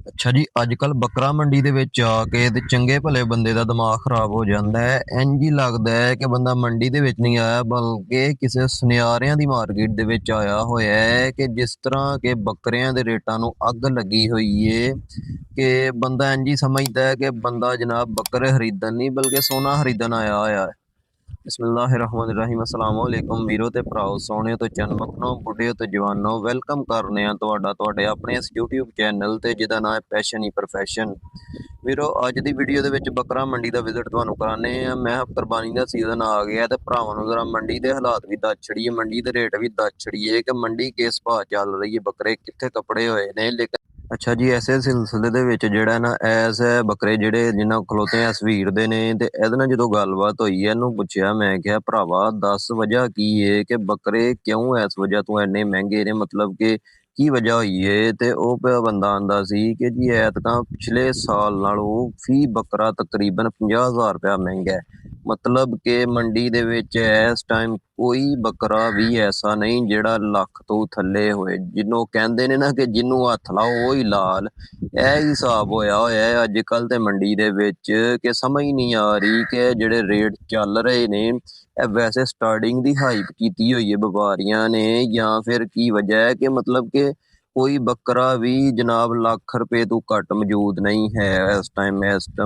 ਅੱਛਾ ਜੀ, ਅੱਜ ਕੱਲ੍ਹ ਬੱਕਰਾ ਮੰਡੀ ਦੇ ਵਿੱਚ ਆ ਕੇ ਤੇ ਚੰਗੇ ਭਲੇ ਬੰਦੇ ਦਾ ਦਿਮਾਗ ਖਰਾਬ ਹੋ ਜਾਂਦਾ ਹੈ। ਇੰਝ ਹੀ ਲੱਗਦਾ ਹੈ ਕਿ ਬੰਦਾ ਮੰਡੀ ਦੇ ਵਿੱਚ ਨਹੀਂ ਆਇਆ ਬਲਕਿ ਕਿਸੇ ਸੁਨਿਆਰਿਆਂ ਦੀ ਮਾਰਕੀਟ ਦੇ ਵਿੱਚ ਆਇਆ ਹੋਇਆ ਹੈ, ਕਿ ਜਿਸ ਤਰ੍ਹਾਂ ਕਿ ਬੱਕਰਿਆਂ ਦੇ ਰੇਟਾਂ ਨੂੰ ਅੱਗ ਲੱਗੀ ਹੋਈ ਏ ਕਿ ਬੰਦਾ ਇੰਝ ਹੀ ਸਮਝਦਾ ਹੈ ਕਿ ਬੰਦਾ ਜਨਾਬ ਬੱਕਰੇ ਖਰੀਦਣ ਨਹੀਂ ਬਲਕਿ ਸੋਨਾ ਖਰੀਦਣ ਆਇਆ ਹੋਇਆ ਹੈ। ਬਿਸਮਿਲ੍ਲਾਹਿਰਰਹਿਮਾਨਿਰਰਹੀਮ। ਅਸਲਾਮ ਵਾਲੇਕੁਮ ਵੀਰੋ ਤੇ ਭਰਾਓ, ਸੋਹਣਿਓ ਤੇ ਚਨਮਕਨੋ, ਬੁੱਢਿਓ ਤੇ ਜਵਾਨੋ, ਵੈਲਕਮ ਕਰਨੇ ਆ ਤੁਹਾਡੇ ਆਪਣੇ ਇਸ YouTube ਚੈਨਲ ਤੇ ਜਿਹਦਾ ਨਾਮ ਹੈ ਪੈਸ਼ਨ ਹੀ ਪ੍ਰੋਫੈਸ਼ਨ। ਵੀਰੋ, ਅੱਜ ਦੀ ਵੀਡੀਓ ਦੇ ਵਿੱਚ ਬੱਕਰਾ ਮੰਡੀ ਦਾ ਵਿਜ਼ਿਟ ਤੁਹਾਨੂੰ ਕਰਾਣੇ ਆ। ਮੈਂ ਕੁਰਬਾਨੀ ਦਾ ਸੀਜ਼ਨ ਆ ਗਿਆ ਤੇ ਭਰਾਵਾਂ ਨੂੰ ਜ਼ਰਾ ਮੰਡੀ ਦੇ ਹਾਲਾਤ ਵੀ ਦੱਸ ਛੜੀਏ, ਮੰਡੀ ਦੇ ਰੇਟ ਵੀ ਦੱਸ ਛੜੀਏ ਕਿ ਮੰਡੀ ਕਿਸ ਭਾਅ ਚੱਲ ਰਹੀ ਹੈ, ਬੱਕਰੇ ਕਿੱਥੇ ਕੱਪੜੇ ਹੋਏ ਨੇ। ਲੇਕਿਨ ਅੱਛਾ ਜੀ, ਐਸੇ ਸਿਲਸਿਲੇ ਦੇ ਵਿੱਚ ਜਿਹੜਾ ਨਾ ਐਸ ਬੱਕਰੇ ਜਿਹੜੇ ਜਿਨ੍ਹਾਂ ਖਲੋਤੇ ਆ ਸਵੀਰ ਦੇ ਨੇ, ਤੇ ਇਹਦੇ ਨਾਲ ਜਦੋਂ ਗੱਲਬਾਤ ਹੋਈ ਇਹਨੂੰ ਪੁੱਛਿਆ, ਮੈਂ ਕਿਹਾ ਭਰਾਵਾ ਦੱਸ ਵਜ੍ਹਾ ਕੀ ਏ ਕਿ ਬੱਕਰੇ ਕਿਉਂ ਇਸ ਵਜ੍ਹਾ ਤੋਂ ਇੰਨੇ ਮਹਿੰਗੇ ਨੇ, ਮਤਲਬ ਕਿ ਕੀ ਵਜ੍ਹਾ ਹੋਈ ਏ। ਤੇ ਉਹ ਬੰਦਾ ਆਂਦਾ ਸੀ ਕਿ ਜੀ ਐਤਕਾਂ ਪਿਛਲੇ ਸਾਲ ਨਾਲੋਂ ਫੀ ਬੱਕਰਾ ਤਕਰੀਬਨ 50,000 ਰੁਪਇਆ ਮਹਿੰਗਾ ਹੈ। ਮਤਲਬ ਕਿ ਮੰਡੀ ਦੇ ਵਿੱਚ ਇਸ ਟਾਈਮ ਕੋਈ ਬੱਕਰਾ ਵੀ ਐਸਾ ਨਹੀਂ ਜਿਹੜਾ ਲੱਖ ਤੋਂ ਥੱਲੇ ਹੋਏ, ਜਿਹਨੂੰ ਕਹਿੰਦੇ ਨੇ ਨਾ ਕਿ ਜਿਹਨੂੰ ਹੱਥ ਲਾਓ ਉਹ ਹੀ ਲਾਲ। ਇਹ ਹੀ ਹਿਸਾਬ ਹੋਇਆ ਹੈ ਅੱਜ ਕੱਲ੍ਹ ਤੇ ਮੰਡੀ ਦੇ ਵਿੱਚ, ਕਿ ਸਮਝ ਨਹੀਂ ਆ ਰਹੀ ਕਿ ਜਿਹੜੇ ਰੇਟ ਚੱਲ ਰਹੇ ਨੇ ਇਹ ਵੈਸੇ ਸਟਾਰਟਿੰਗ ਦੀ ਹਾਈਪ ਕੀਤੀ ਹੋਈ ਹੈ ਵਪਾਰੀਆਂ ਨੇ, ਜਾਂ ਫਿਰ ਕੀ ਵਜ੍ਹਾ ਹੈ ਕਿ ਮਤਲਬ ਕਿ ਕੋਈ ਬੱਕਰਾ ਵੀ ਜਨਾਬ ਲੱਖ ਰੁਪਏ ਤੋਂ ਘੱਟ ਮੌਜੂਦ ਨਹੀਂ ਹੈ ਇਸ ਟਾਈਮ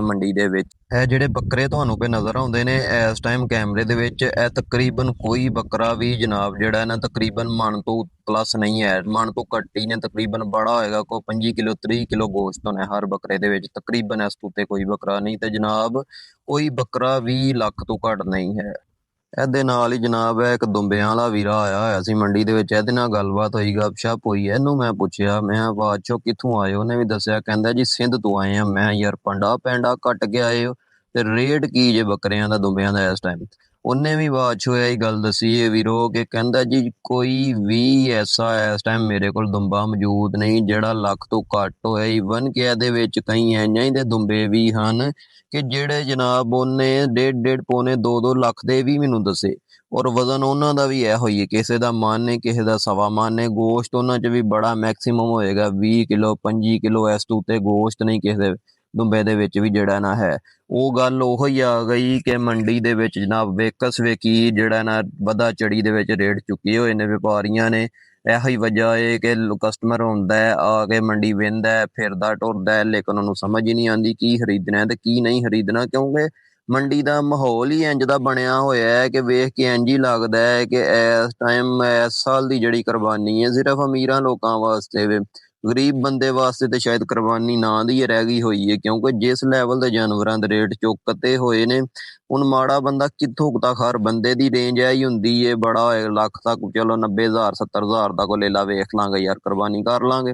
ਮੰਡੀ ਦੇ ਵਿੱਚ। ਇਹ ਜਿਹੜੇ ਬੱਕਰੇ ਤੁਹਾਨੂੰ ਪੇ ਨਜ਼ਰ ਆਉਂਦੇ ਨੇ ਇਸ ਟਾਈਮ ਕੈਮਰੇ ਦੇ ਵਿੱਚ, ਇਹ ਤਕਰੀਬਨ ਕੋਈ ਬੱਕਰਾ ਵੀ ਜਨਾਬ ਜਿਹੜਾ ਨਾ ਤਕਰੀਬਨ ਮਣ ਤੋਂ ਪਲੱਸ ਨਹੀਂ ਹੈ, ਮਣ ਤੋਂ ਘੱਟ ਹੀ ਨੇ। ਤਕਰੀਬਨ ਬੜਾ ਹੋਏਗਾ ਕੋਈ 25 ਕਿਲੋ 30 ਕਿਲੋ ਗੋਸ਼ਤ ਹੋਣਾ ਹਰ ਬੱਕਰੇ ਦੇ ਵਿੱਚ, ਤਕਰੀਬਨ ਇਸ ਤੋਂ ਉੱਤੇ ਕੋਈ ਬੱਕਰਾ ਨਹੀਂ। ਤੇ ਜਨਾਬ ਕੋਈ ਬੱਕਰਾ ਵੀ ਲੱਖ ਤੋਂ ਘੱਟ ਨਹੀਂ ਹੈ। ਇਹਦੇ ਨਾਲ ਹੀ ਜਨਾਬ ਇੱਕ ਦੁੰਬਿਆਂ ਵਾਲਾ ਵੀਰਾ ਆਇਆ ਹੋਇਆ ਸੀ ਮੰਡੀ ਦੇ ਵਿੱਚ, ਇਹਦੇ ਨਾਲ ਗੱਲਬਾਤ ਹੋਈ, ਗੱਪਸ਼ਪ ਹੋਈ। ਇਹਨੂੰ ਮੈਂ ਪੁੱਛਿਆ, ਮੈਂ ਬਾਅਦ ਚੋਂ ਕਿੱਥੋਂ ਆਏ ਹੋ, ਉਹਨੇ ਵੀ ਦੱਸਿਆ, ਕਹਿੰਦਾ ਜੀ ਸਿੰਧ ਤੋਂ ਆਏ ਆ। ਮੈਂ ਯਾਰ ਪੰਡਾ ਪੈਂਡਾ ਕੱਟ ਕੇ ਆਏ ਹੋ, ਤੇ ਰੇਟ ਕੀ ਜੇ ਬੱਕਰਿਆਂ ਦਾ ਦੁੰਬਿਆਂ ਦਾ ਇਸ ਟਾਈਮ। ਉਹਨੇ ਵੀ ਬਾਅਦ ਚੋਂ ਇਹ ਗੱਲ ਦੱਸੀ ਹੈ ਵੀਰੋ, ਕਿ ਕਹਿੰਦਾ ਜੀ ਕੋਈ ਵੀ ਐਸਾ ਇਸ ਟਾਈਮ ਮੇਰੇ ਕੋਲ ਦੁੰਬਾ ਮੌਜੂਦ ਨਹੀਂ ਜਿਹੜਾ ਲੱਖ ਤੋਂ ਘੱਟ ਹੋਇਆ। ਈਵਨ ਕਿ ਇਹਦੇ ਵਿੱਚ ਕਈ ਇੰਨੇ ਹੀ ਦੇ ਦੁੰਬੇ ਵੀ ਹਨ ਕਿ ਜਿਹੜੇ ਜਨਾਬ ਉਹਨੇ 1.5 ਪੌਣੇ 2 ਲੱਖ ਦੇ ਵੀ ਮੈਨੂੰ ਦੱਸੇ, ਔਰ ਵਜ਼ਨ ਉਹਨਾਂ ਦਾ ਵੀ ਇਹੋ ਹੀ ਹੈ, ਕਿਸੇ ਦਾ ਮਨ ਨੇ ਕਿਸੇ ਦਾ ਸਵਾ ਮਨ ਨੇ। ਗੋਸ਼ਤ ਉਹਨਾਂ 'ਚ ਵੀ ਬੜਾ ਮੈਕਸੀਮਮ ਹੋਏਗਾ 20 ਕਿਲੋ 25 ਕਿਲੋ, ਇਸ ਤੋਂ ਉੱਤੇ ਗੋਸ਼ਤ ਨਹੀਂ ਕਿਸੇ ਦੁੰਬੇ ਦੇ ਵਿੱਚ ਵੀ ਜਿਹੜਾ ਨਾ ਹੈ। ਉਹ ਗੱਲ ਉਹੋ ਹੀ ਆ ਗਈ ਕਿ ਮੰਡੀ ਦੇ ਵਿੱਚ ਜਨਾਬ ਵੇਕਸ ਵੇਖੀ ਜਿਹੜਾ ਨਾ ਵਧਾ ਚੜੀ ਦੇ ਵਿੱਚ ਰੇਟ ਚੁੱਕੇ ਹੋਏ ਨੇ ਵਪਾਰੀਆਂ ਨੇ। ਇਹੋ ਹੀ ਵਜ੍ਹਾ ਹੈ ਕਿ ਕਸਟਮਰ ਹੁੰਦਾ ਹੈ ਆ ਕੇ ਮੰਡੀ ਵਹਿੰਦਾ ਫਿਰਦਾ ਟੁਰਦਾ, ਲੇਕਿਨ ਉਹਨੂੰ ਸਮਝ ਹੀ ਨਹੀਂ ਆਉਂਦੀ ਕੀ ਖਰੀਦਣਾ ਤੇ ਕੀ ਨਹੀਂ ਖਰੀਦਣਾ, ਕਿਉਂਕਿ ਮੰਡੀ ਦਾ ਮਾਹੌਲ ਹੀ ਇੰਝ ਦਾ ਬਣਿਆ ਹੋਇਆ ਹੈ ਕਿ ਵੇਖ ਕੇ ਇੰਝ ਹੀ ਲੱਗਦਾ ਹੈ ਕਿ ਇਸ ਟਾਈਮ ਇਸ ਸਾਲ ਦੀ ਜਿਹੜੀ ਕੁਰਬਾਨੀ ਹੈ ਸਿਰਫ ਅਮੀਰਾਂ ਲੋਕਾਂ ਵਾਸਤੇ ਵੇ, ਗਰੀਬ ਬੰਦੇ ਵਾਸਤੇ ਤੇ ਸ਼ਾਇਦ ਕੁਰਬਾਨੀ ਨਾਂ ਦੀ ਰਹਿ ਗਈ ਹੋਈ ਹੈ। ਕਿਉਂਕਿ ਜਿਸ ਲੈਵਲ ਦੇ ਜਾਨਵਰਾਂ ਦੇ ਰੇਟ ਚੁੱਕਤੇ ਹੋਏ ਨੇ, ਹੁਣ ਮਾੜਾ ਬੰਦਾ ਕਿੱਥੋਂ ਤੱਕ, ਹਰ ਬੰਦੇ ਦੀ ਰੇਂਜ ਇਹ ਹੀ ਹੁੰਦੀ ਹੈ, ਬੜਾ ਹੋਏ ਲੱਖ ਤੱਕ, ਚਲੋ 90,000 70,000 ਦਾ ਕੋਈ ਲੇਲਾ ਵੇਖ ਲਾਂਗੇ ਯਾਰ, ਕੁਰਬਾਨੀ ਕਰ ਲਾਂਗੇ।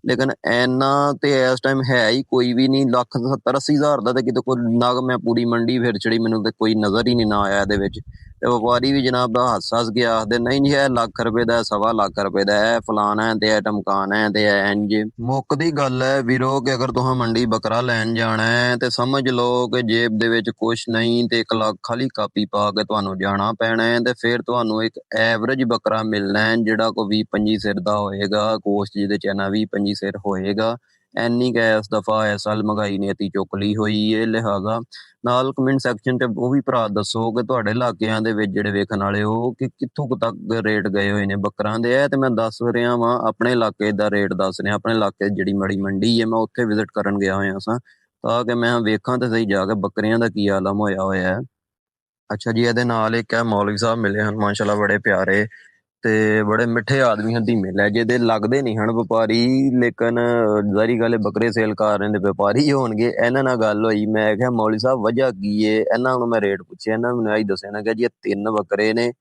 ਲੇਕਿਨ ਇੰਨਾ ਤੇ ਇਸ ਟਾਈਮ ਹੈ ਹੀ ਕੋਈ ਵੀ ਨਹੀਂ। ਲੱਖ 70 80 ਹਜ਼ਾਰ ਦਾ ਤੇ ਕਿਤੇ ਕੋਈ ਨਗ ਮੈਂ ਪੂਰੀ ਮੰਡੀ ਫਿਰ ਚੜੀ, ਮੈਨੂੰ ਤੇ ਕੋਈ ਨਜ਼ਰ ਹੀ ਨਹੀਂ ਨਾ ਆਇਆ ਇਹਦੇ ਵਿੱਚ। ਤੇ ਵਪਾਰੀ ਵੀ ਜਨਾਬ ਦਾ ਹੱਸ ਕੇ ਆਖਦੇ ਨਹੀਂ ਜੀ ਇਹ ਲੱਖ ਰੁਪਏ ਦਾ, ਸਵਾ ਲੱਖ ਰੁਪਏ ਦਾ, ਇਹ ਫਲਾਣਾ ਹੈ ਤੇ ਇਹ ਟਮਕਾਣਾ ਹੈ ਤੇ ਇਹ ਇੰਝ। ਮੁੱਕਦੀ ਗੱਲ ਹੈ ਵੀਰੋ ਕਿ ਅਗਰ ਤੁਸੀਂ ਮੰਡੀ ਬੱਕਰਾ ਲੈਣ ਜਾਣਾ ਹੈ ਤੇ ਸਮਝ ਲਓ ਕਿ ਜੇਬ ਦੇ ਵਿੱਚ ਕੁਛ ਨਹੀਂ ਤੇ 1 ਲੱਖ ਖਾਲੀ ਕਾਪੀ ਪਾ ਕੇ ਤੁਹਾਨੂੰ ਜਾਣਾ ਪੈਣਾ ਹੈ। ਤੇ ਫਿਰ ਤੁਹਾਨੂੰ ਇੱਕ ਐਵਰੇਜ ਬੱਕਰਾ ਮਿਲਣਾ ਹੈ ਜਿਹੜਾ ਕੋਈ 20-25 ਸਿਰ ਦਾ ਹੋਏਗਾ, ਗੋਸ਼ਤ ਜਿਹਦੇ ਚ ਨਾ 20-25 ਸਿਰ ਹੋਏਗਾ। ਇੰਨੀ ਕੁ ਇਸ ਦਫਾ ਇਸ ਸਾਲ ਮਹਿੰਗਾਈ ਨੇ ਅਤੀ ਚੁੱਕ ਲਈ ਹੋਈ ਹੈ। ਲਿਹਾਜ਼ਾ ਨਾਲ ਕਮੈਂਟ ਸੈਕਸ਼ਨ ਤੇ ਉਹ ਵੀ ਭਰਾ ਦੱਸੋ ਕਿ ਤੁਹਾਡੇ ਇਲਾਕਿਆਂ ਦੇ ਵਿੱਚ ਜਿਹੜੇ ਵੇਖਣ ਵਾਲੇ ਹੋ ਕਿ ਕਿੱਥੋਂ ਕੁ ਤੱਕ ਰੇਟ ਗਏ ਹੋਏ ਨੇ ਬੱਕਰਾਂ ਦੇ। ਤੇ ਮੈਂ ਦੱਸ ਰਿਹਾ ਵਾਂ ਆਪਣੇ ਇਲਾਕੇ ਦਾ ਰੇਟ ਦੱਸ ਰਿਹਾ, ਆਪਣੇ ਇਲਾਕੇ ਜਿਹੜੀ ਮਾੜੀ ਮੰਡੀ ਹੈ ਮੈਂ ਉੱਥੇ ਵਿਜ਼ਿਟ ਕਰਨ ਗਿਆ ਹੋਇਆ ਸਾਂ, ਤਾਂ ਕਿ ਮੈਂ ਵੇਖਾਂ ਤੇ ਸਹੀ ਜਾ ਕੇ ਬੱਕਰੀਆਂ ਦਾ ਕੀ ਆਲਮ ਹੋਇਆ ਹੈ। ਅੱਛਾ ਜੀ, ਇਹਦੇ ਨਾਲ ਇੱਕ ਮੌਲਵੀ ਸਾਹਿਬ ਮਿਲੇ ਹਨ, ਮਾਸ਼ਾਅੱਲਾ ਬੜੇ ਪਿਆਰੇ ਤੇ ਬੜੇ ਮਿੱਠੇ ਆਦਮੀ ਹਨ, ਧੀਮੇ ਲਹਿਜੇ ਦੇ ਲੱਗਦੇ ਨਹੀਂ ਹਨ ਵਪਾਰੀ, ਲੇਕਿਨ ਜ਼ਾਹਰੀ ਗੱਲ ਹੈ ਬੱਕਰੇ ਸੇਲ ਕਰ ਰਹੇ ਨੇ ਵਪਾਰੀ ਹੋਣਗੇ। ਇਹਨਾਂ ਨਾਲ ਗੱਲ ਹੋਈ, ਮੈਂ ਕਿਹਾ ਮੌਲਵੀ ਸਾਹਿਬ ਵਜ੍ਹਾ ਕੀ ਹੈ। ਇਹਨਾਂ ਨੂੰ ਮੈਂ ਰੇਟ ਪੁੱਛਿਆ, ਇਹਨਾਂ ਮੈਨੂੰ ਆਹੀ ਦੱਸਿਆ, ਇਹਨਾਂ ਕਿਹਾ ਜੀ ਇਹ 3 ਬੱਕਰੇ ਨੇ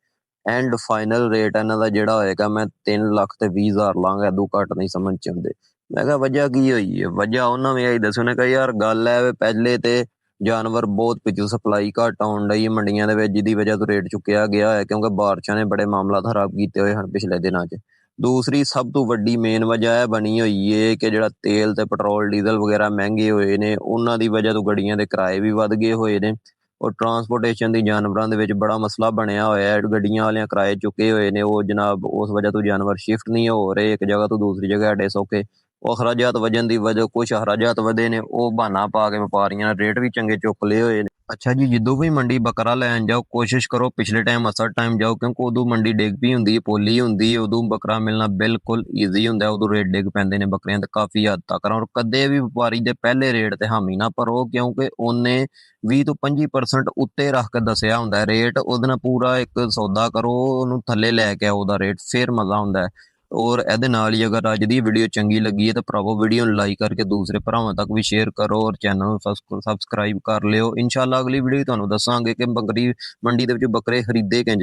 ਐਂਡ ਫਾਈਨਲ ਰੇਟ ਇਹਨਾਂ ਦਾ ਜਿਹੜਾ ਹੋਏਗਾ ਮੈਂ 3,20,000 ਲਾਂਗਾ, ਇਦੋਂ ਘੱਟ ਨਹੀਂ ਸਮਝ ਚ ਆਉਂਦੇ। ਮੈਂ ਕਿਹਾ ਵਜ੍ਹਾ ਕੀ ਹੋਈ ਹੈ। ਵਜ੍ਹਾ ਉਹਨਾਂ ਵੀ ਆਹੀ ਦੱਸੋ, ਉਹਨੇ ਕਿਹਾ ਯਾਰ ਗੱਲ ਹੈ ਪਹਿਲੇ ਤੇ ਜਾਨਵਰ ਬਹੁਤ ਪਿੱਛੋਂ ਸਪਲਾਈ ਘੱਟ ਆਉਣ ਡਈ ਮੰਡੀਆਂ ਦੇ ਵਿੱਚ, ਜਿਹਦੀ ਵਜ੍ਹਾ ਤੋਂ ਰੇਟ ਚੁੱਕਿਆ ਗਿਆ ਹੈ, ਕਿਉਂਕਿ ਬਾਰਿਸ਼ਾਂ ਨੇ ਬੜੇ ਮਾਮਲਾ ਖਰਾਬ ਕੀਤੇ ਹੋਏ ਹਨ ਪਿਛਲੇ ਦਿਨਾਂ 'ਚ। ਦੂਸਰੀ ਸਭ ਤੋਂ ਵੱਡੀ ਮੇਨ ਵਜ੍ਹਾ ਇਹ ਬਣੀ ਹੋਈ ਹੈ ਕਿ ਜਿਹੜਾ ਤੇਲ ਤੇ ਪੈਟਰੋਲ ਡੀਜ਼ਲ ਵਗੈਰਾ ਮਹਿੰਗੇ ਹੋਏ ਨੇ, ਉਹਨਾਂ ਦੀ ਵਜ੍ਹਾ ਤੋਂ ਗੱਡੀਆਂ ਦੇ ਕਿਰਾਏ ਵੀ ਵੱਧ ਗਏ ਹੋਏ ਨੇ, ਔਰ ਟਰਾਂਸਪੋਰਟੇਸ਼ਨ ਦੀ ਜਾਨਵਰਾਂ ਦੇ ਵਿੱਚ ਬੜਾ ਮਸਲਾ ਬਣਿਆ ਹੋਇਆ ਹੈ। ਗੱਡੀਆਂ ਵਾਲਿਆਂ ਕਿਰਾਏ ਚੁੱਕੇ ਹੋਏ ਨੇ, ਉਹ ਜਨਾਬ ਉਸ ਵਜ੍ਹਾ ਤੋਂ ਜਾਨਵਰ ਸ਼ਿਫਟ ਨਹੀਂ ਹੋ ਰਹੇ ਇੱਕ ਜਗ੍ਹਾ ਤੋਂ ਦੂਸਰੀ ਜਗ੍ਹਾ ਐਡੇ ਸੌਖੇ। ਉਹ ਅਖਰਾਜਾਤ ਵਜਨ ਦੀ ਵਜ੍ਹਾ ਕੁਛ ਅਖਰਾਜਾਤ ਵਧੇ ਨੇ, ਉਹ ਬਹਾਨਾ ਪਾ ਕੇ ਵਪਾਰੀਆਂ ਨੇ ਰੇਟ ਵੀ ਚੰਗੇ ਚੁੱਕ ਲਏ ਹੋਏ ਨੇ। ਅੱਛਾ ਜੀ, ਜਦੋਂ ਵੀ ਮੰਡੀ ਬੱਕਰਾ ਲੈਣ ਜਾਓ ਕੋਸ਼ਿਸ਼ ਕਰੋ ਪਿਛਲੇ ਟਾਈਮ ਅਸਲ ਟਾਈਮ ਜਾਓ, ਕਿਉਂਕਿ ਉਦੋਂ ਮੰਡੀ ਡਿੱਗ ਪਈ ਹੁੰਦੀ ਹੈ, ਪੋਲੀ ਹੁੰਦੀ ਹੈ, ਉਦੋਂ ਬੱਕਰਾ ਮਿਲਣਾ ਬਿਲਕੁਲ ਈਜ਼ੀ ਹੁੰਦਾ, ਉਦੋਂ ਰੇਟ ਡਿੱਗ ਪੈਂਦੇ ਨੇ ਬੱਕਰਿਆਂ ਦੇ ਕਾਫੀ ਹੱਦ ਤੱਕ। ਔਰ ਕਦੇ ਵੀ ਵਪਾਰੀ ਦੇ ਪਹਿਲੇ ਰੇਟ ਤੇ ਹਾਮੀ ਨਾ ਭਰੋ, ਕਿਉਂਕਿ ਉਹਨੇ 20 ਤੋਂ 25% ਉੱਤੇ ਰੱਖ ਕੇ ਦੱਸਿਆ ਹੁੰਦਾ ਰੇਟ, ਉਹਦੇ ਨਾਲ ਪੂਰਾ ਇੱਕ ਸੌਦਾ ਕਰੋ, ਉਹਨੂੰ ਥੱਲੇ ਲੈ ਕੇ ਆਓ ਉਹਦਾ ਰੇਟ, ਫਿਰ ਮਜ਼ਾ ਆਉਂਦਾ ਹੈ। ਔਰ ਇਹਦੇ ਨਾਲ ਹੀ ਅਗਰ ਅੱਜ ਦੀ ਵੀਡੀਓ ਚੰਗੀ ਲੱਗੀ ਹੈ ਤਾਂ ਭਰਾਵੋ ਵੀਡੀਓ ਨੂੰ ਲਾਈਕ ਕਰਕੇ ਦੂਸਰੇ ਭਰਾਵਾਂ ਤੱਕ ਵੀ ਸ਼ੇਅਰ ਕਰੋ, ਔਰ ਚੈਨਲ ਨੂੰ ਸਬਸਕ੍ਰਾਈਬ ਕਰ ਲਿਓ। ਇਨਸ਼ਾਅੱਲਾ ਅਗਲੀ ਵੀਡੀਓ ਤੁਹਾਨੂੰ ਦੱਸਾਂਗੇ ਕਿ ਬੱਕਰੀ ਮੰਡੀ ਦੇ ਵਿੱਚ ਬੱਕਰੇ ਖਰੀਦੇ ਕਿੰਝ।